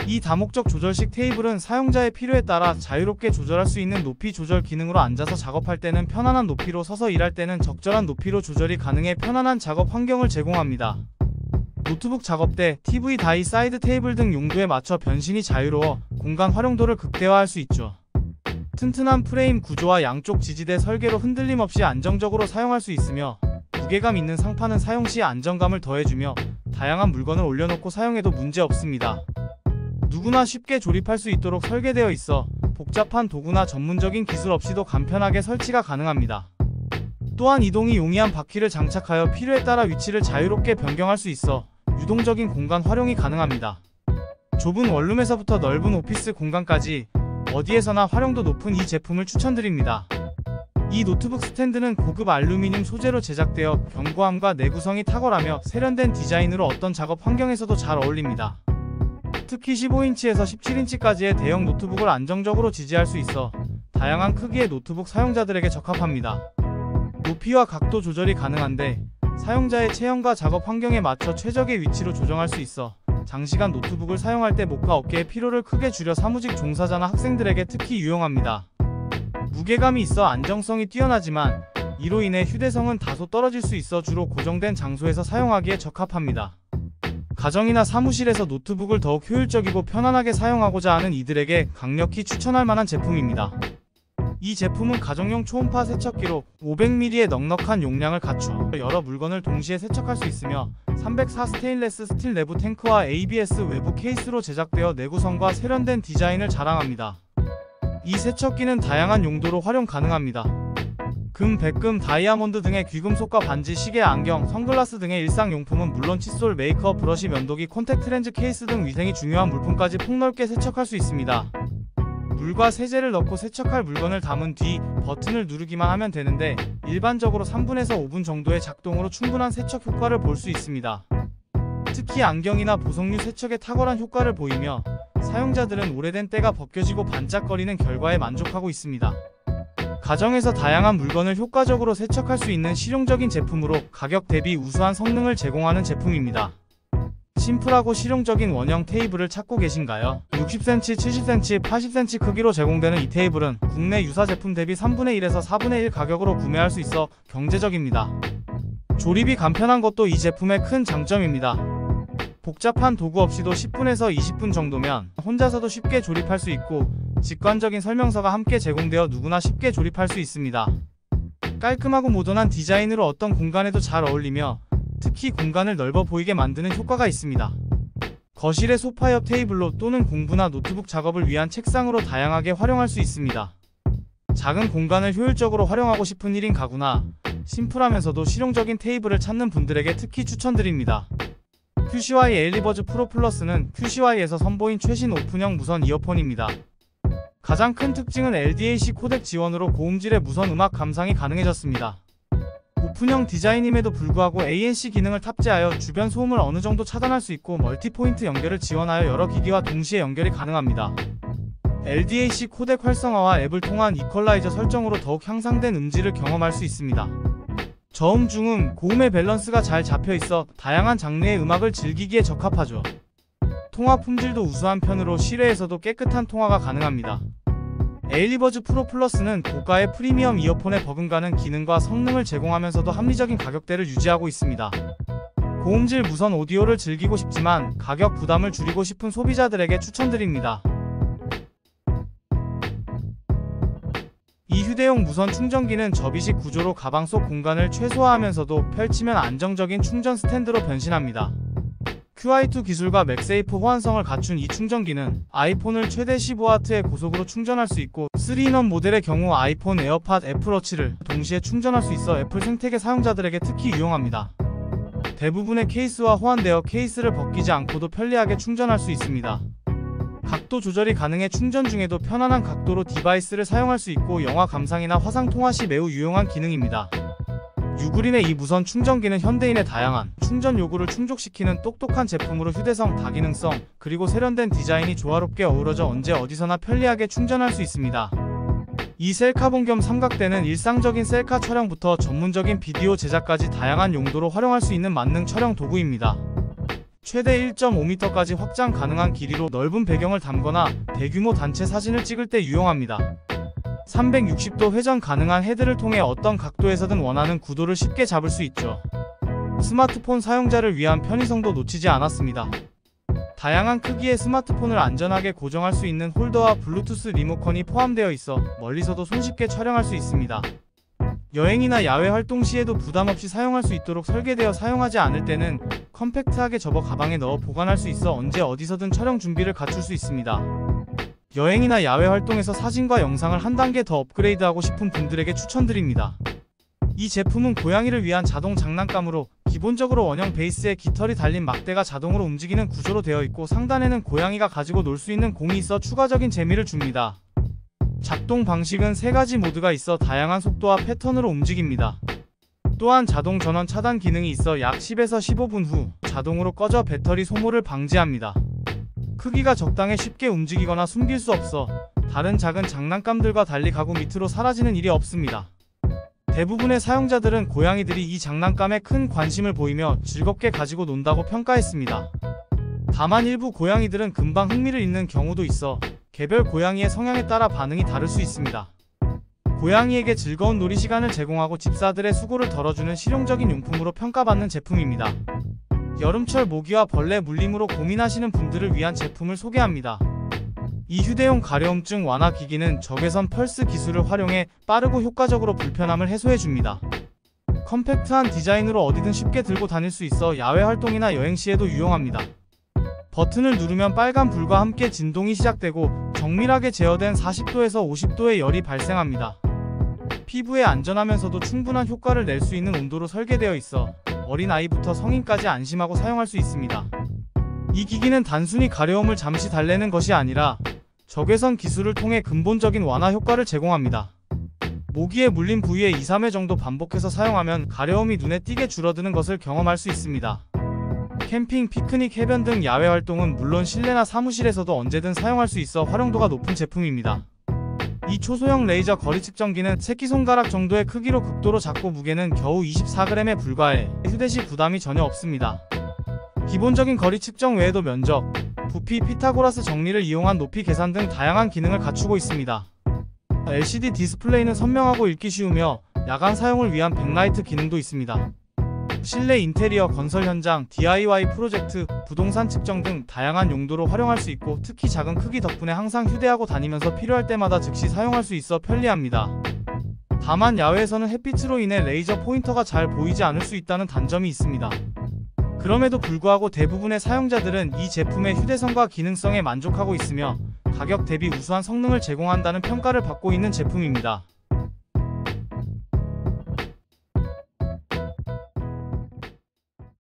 이 다목적 조절식 테이블은 사용자의 필요에 따라 자유롭게 조절할 수 있는 높이 조절 기능으로 앉아서 작업할 때는 편안한 높이로, 서서 일할 때는 적절한 높이로 조절이 가능해 편안한 작업 환경을 제공합니다. 노트북 작업대, TV, 다이, 사이드 테이블 등 용도에 맞춰 변신이 자유로워 공간 활용도를 극대화할 수 있죠. 튼튼한 프레임 구조와 양쪽 지지대 설계로 흔들림 없이 안정적으로 사용할 수 있으며, 무게감 있는 상판은 사용 시 안정감을 더해주며 다양한 물건을 올려놓고 사용해도 문제없습니다. 누구나 쉽게 조립할 수 있도록 설계되어 있어 복잡한 도구나 전문적인 기술 없이도 간편하게 설치가 가능합니다. 또한 이동이 용이한 바퀴를 장착하여 필요에 따라 위치를 자유롭게 변경할 수 있어 유동적인 공간 활용이 가능합니다. 좁은 원룸에서부터 넓은 오피스 공간까지 어디에서나 활용도 높은 이 제품을 추천드립니다. 이 노트북 스탠드는 고급 알루미늄 소재로 제작되어 견고함과 내구성이 탁월하며 세련된 디자인으로 어떤 작업 환경에서도 잘 어울립니다. 특히 15인치에서 17인치까지의 대형 노트북을 안정적으로 지지할 수 있어 다양한 크기의 노트북 사용자들에게 적합합니다. 높이와 각도 조절이 가능한데 사용자의 체형과 작업 환경에 맞춰 최적의 위치로 조정할 수 있어 장시간 노트북을 사용할 때 목과 어깨의 피로를 크게 줄여 사무직 종사자나 학생들에게 특히 유용합니다. 무게감이 있어 안정성이 뛰어나지만 이로 인해 휴대성은 다소 떨어질 수 있어 주로 고정된 장소에서 사용하기에 적합합니다. 가정이나 사무실에서 노트북을 더욱 효율적이고 편안하게 사용하고자 하는 이들에게 강력히 추천할 만한 제품입니다. 이 제품은 가정용 초음파 세척기로 500ml의 넉넉한 용량을 갖추어 여러 물건을 동시에 세척할 수 있으며 304 스테인레스 스틸 내부 탱크와 ABS 외부 케이스로 제작되어 내구성과 세련된 디자인을 자랑합니다. 이 세척기는 다양한 용도로 활용 가능합니다. 금, 백금, 다이아몬드 등의 귀금속과 반지, 시계, 안경, 선글라스 등의 일상용품은 물론 칫솔, 메이크업, 브러쉬, 면도기, 콘택트 렌즈 케이스 등 위생이 중요한 물품까지 폭넓게 세척할 수 있습니다. 물과 세제를 넣고 세척할 물건을 담은 뒤 버튼을 누르기만 하면 되는데 일반적으로 3분에서 5분 정도의 작동으로 충분한 세척 효과를 볼 수 있습니다. 특히 안경이나 보석류 세척에 탁월한 효과를 보이며 사용자들은 오래된 때가 벗겨지고 반짝거리는 결과에 만족하고 있습니다. 가정에서 다양한 물건을 효과적으로 세척할 수 있는 실용적인 제품으로 가격 대비 우수한 성능을 제공하는 제품입니다. 심플하고 실용적인 원형 테이블을 찾고 계신가요? 60cm, 70cm, 80cm 크기로 제공되는 이 테이블은 국내 유사 제품 대비 3분의 1에서 4분의 1 가격으로 구매할 수 있어 경제적입니다. 조립이 간편한 것도 이 제품의 큰 장점입니다. 복잡한 도구 없이도 10분에서 20분 정도면 혼자서도 쉽게 조립할 수 있고 직관적인 설명서가 함께 제공되어 누구나 쉽게 조립할 수 있습니다. 깔끔하고 모던한 디자인으로 어떤 공간에도 잘 어울리며 특히 공간을 넓어 보이게 만드는 효과가 있습니다. 거실의 소파 옆 테이블로 또는 공부나 노트북 작업을 위한 책상으로 다양하게 활용할 수 있습니다. 작은 공간을 효율적으로 활용하고 싶은 1인 가구나 심플하면서도 실용적인 테이블을 찾는 분들에게 특히 추천드립니다. QCY 에일리버즈 프로 플러스는 QCY에서 선보인 최신 오픈형 무선 이어폰입니다. 가장 큰 특징은 LDAC 코덱 지원으로 고음질의 무선 음악 감상이 가능해졌습니다. 오픈형 디자인임에도 불구하고 ANC 기능을 탑재하여 주변 소음을 어느 정도 차단할 수 있고 멀티포인트 연결을 지원하여 여러 기기와 동시에 연결이 가능합니다. LDAC 코덱 활성화와 앱을 통한 이퀄라이저 설정으로 더욱 향상된 음질을 경험할 수 있습니다. 저음, 중음, 고음의 밸런스가 잘 잡혀있어 다양한 장르의 음악을 즐기기에 적합하죠. 통화 품질도 우수한 편으로 실외에서도 깨끗한 통화가 가능합니다. 에일리버즈 프로 플러스는 고가의 프리미엄 이어폰에 버금가는 기능과 성능을 제공하면서도 합리적인 가격대를 유지하고 있습니다. 고음질 무선 오디오를 즐기고 싶지만 가격 부담을 줄이고 싶은 소비자들에게 추천드립니다. 이 휴대용 무선 충전기는 접이식 구조로 가방 속 공간을 최소화하면서도 펼치면 안정적인 충전 스탠드로 변신합니다. QI2 기술과 맥세이프 호환성을 갖춘 이 충전기는 아이폰을 최대 15W의 고속으로 충전할 수 있고 3인원 모델의 경우 아이폰, 에어팟, 애플워치를 동시에 충전할 수 있어 애플 생태계 사용자들에게 특히 유용합니다. 대부분의 케이스와 호환되어 케이스를 벗기지 않고도 편리하게 충전할 수 있습니다. 각도 조절이 가능해 충전 중에도 편안한 각도로 디바이스를 사용할 수 있고 영화 감상이나 화상 통화 시 매우 유용한 기능입니다. 유그린의 이 무선 충전기는 현대인의 다양한 충전 요구를 충족시키는 똑똑한 제품으로 휴대성, 다기능성, 그리고 세련된 디자인이 조화롭게 어우러져 언제 어디서나 편리하게 충전할 수 있습니다. 이 셀카봉 겸 삼각대는 일상적인 셀카 촬영부터 전문적인 비디오 제작까지 다양한 용도로 활용할 수 있는 만능 촬영 도구입니다. 최대 1.5m까지 확장 가능한 길이로 넓은 배경을 담거나 대규모 단체 사진을 찍을 때 유용합니다. 360도 회전 가능한 헤드를 통해 어떤 각도에서든 원하는 구도를 쉽게 잡을 수 있죠. 스마트폰 사용자를 위한 편의성도 놓치지 않았습니다. 다양한 크기의 스마트폰을 안전하게 고정할 수 있는 홀더와 블루투스 리모컨이 포함되어 있어 멀리서도 손쉽게 촬영할 수 있습니다. 여행이나 야외 활동 시에도 부담없이 사용할 수 있도록 설계되어 사용하지 않을 때는 컴팩트하게 접어 가방에 넣어 보관할 수 있어 언제 어디서든 촬영 준비를 갖출 수 있습니다. 여행이나 야외 활동에서 사진과 영상을 한 단계 더 업그레이드하고 싶은 분들에게 추천드립니다. 이 제품은 고양이를 위한 자동 장난감으로 기본적으로 원형 베이스에 깃털이 달린 막대가 자동으로 움직이는 구조로 되어 있고 상단에는 고양이가 가지고 놀 수 있는 공이 있어 추가적인 재미를 줍니다. 작동 방식은 3가지 모드가 있어 다양한 속도와 패턴으로 움직입니다. 또한 자동 전원 차단 기능이 있어 약 10에서 15분 후 자동으로 꺼져 배터리 소모를 방지합니다. 크기가 적당해 쉽게 움직이거나 숨길 수 없어 다른 작은 장난감들과 달리 가구 밑으로 사라지는 일이 없습니다. 대부분의 사용자들은 고양이들이 이 장난감에 큰 관심을 보이며 즐겁게 가지고 논다고 평가했습니다. 다만 일부 고양이들은 금방 흥미를 잃는 경우도 있어 개별 고양이의 성향에 따라 반응이 다를 수 있습니다. 고양이에게 즐거운 놀이 시간을 제공하고 집사들의 수고를 덜어주는 실용적인 용품으로 평가받는 제품입니다. 여름철 모기와 벌레 물림으로 고민하시는 분들을 위한 제품을 소개합니다. 이 휴대용 가려움증 완화 기기는 적외선 펄스 기술을 활용해 빠르고 효과적으로 불편함을 해소해줍니다. 컴팩트한 디자인으로 어디든 쉽게 들고 다닐 수 있어 야외 활동이나 여행 시에도 유용합니다. 버튼을 누르면 빨간 불과 함께 진동이 시작되고 정밀하게 제어된 40도에서 50도의 열이 발생합니다. 피부에 안전하면서도 충분한 효과를 낼 수 있는 온도로 설계되어 있어 어린아이부터 성인까지 안심하고 사용할 수 있습니다. 이 기기는 단순히 가려움을 잠시 달래는 것이 아니라 적외선 기술을 통해 근본적인 완화 효과를 제공합니다. 모기에 물린 부위에 2-3회 정도 반복해서 사용하면 가려움이 눈에 띄게 줄어드는 것을 경험할 수 있습니다. 캠핑, 피크닉, 해변 등 야외 활동은 물론 실내나 사무실에서도 언제든 사용할 수 있어 활용도가 높은 제품입니다. 이 초소형 레이저 거리 측정기는 새끼손가락 정도의 크기로 극도로 작고 무게는 겨우 24g에 불과해 휴대시 부담이 전혀 없습니다. 기본적인 거리 측정 외에도 면적, 부피, 피타고라스 정리를 이용한 높이 계산 등 다양한 기능을 갖추고 있습니다. LCD 디스플레이는 선명하고 읽기 쉬우며 야간 사용을 위한 백라이트 기능도 있습니다. 실내 인테리어, 건설 현장, DIY 프로젝트, 부동산 측정 등 다양한 용도로 활용할 수 있고 특히 작은 크기 덕분에 항상 휴대하고 다니면서 필요할 때마다 즉시 사용할 수 있어 편리합니다. 다만 야외에서는 햇빛으로 인해 레이저 포인터가 잘 보이지 않을 수 있다는 단점이 있습니다. 그럼에도 불구하고 대부분의 사용자들은 이 제품의 휴대성과 기능성에 만족하고 있으며 가격 대비 우수한 성능을 제공한다는 평가를 받고 있는 제품입니다.